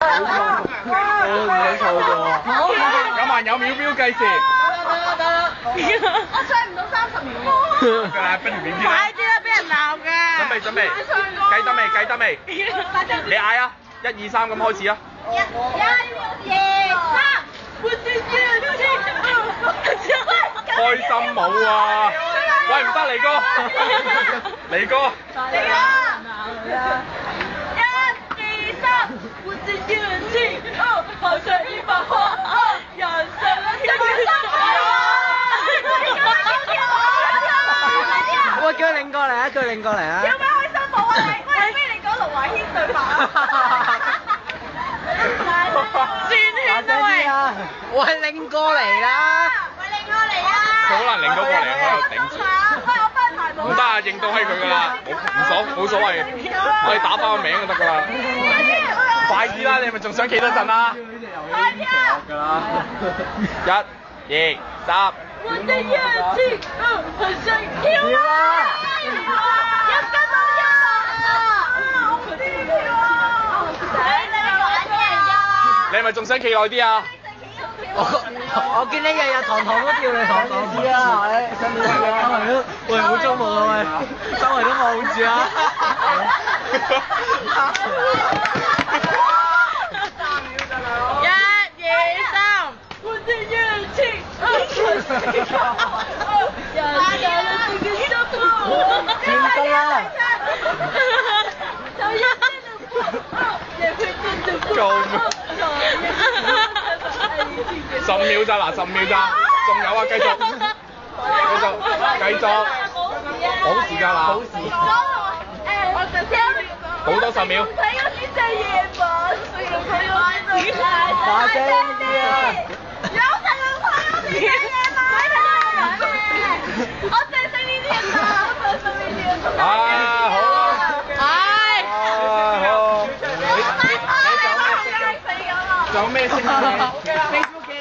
唔使錯過。有萬有秒標計時。我唱唔到30秒。不如面先啦。快啲啦，俾人鬧㗎。準備，計得未？計得未？你嗌啊！1、2、3咁開始啊！1、2、3，我最開心冇啊！喂，唔得，嚟哥，嚟哥。嚟啦！1、2、3，我最熱情，好像一把火，燃燒了天空。喂，叫佢擰過嚟啊！叫佢擰過嚟啊！有咩開心冇啊你？喂，不如你講盧華軒對白啊！轉圈啊喂！喂，擰過嚟啦！喂，擰過嚟啊！佢好難擰到過嚟，喺度頂住。喂，我翻排冇。唔得啊，認到係佢㗎啦，冇所謂，我哋打翻個名就得㗎啦。快啲啦，你係咪仲想企多陣啊？快啲啊1、2、3。我的熱情，很想跳啊！有跟到音啊！好啲跳啊！你係咪仲想企耐啲啊？我見你日日堂堂都跳，你堂堂知啊！周圍都，喂，好矚目啊喂，周圍都望住啊！我的熱情，轉身啦！救命！10秒咋嗱，10秒咋，仲有啊，繼續，冇時間啦，好多10秒。大聲啲啊！啊好啊！好。仲有咩聲啊？Facebook 見。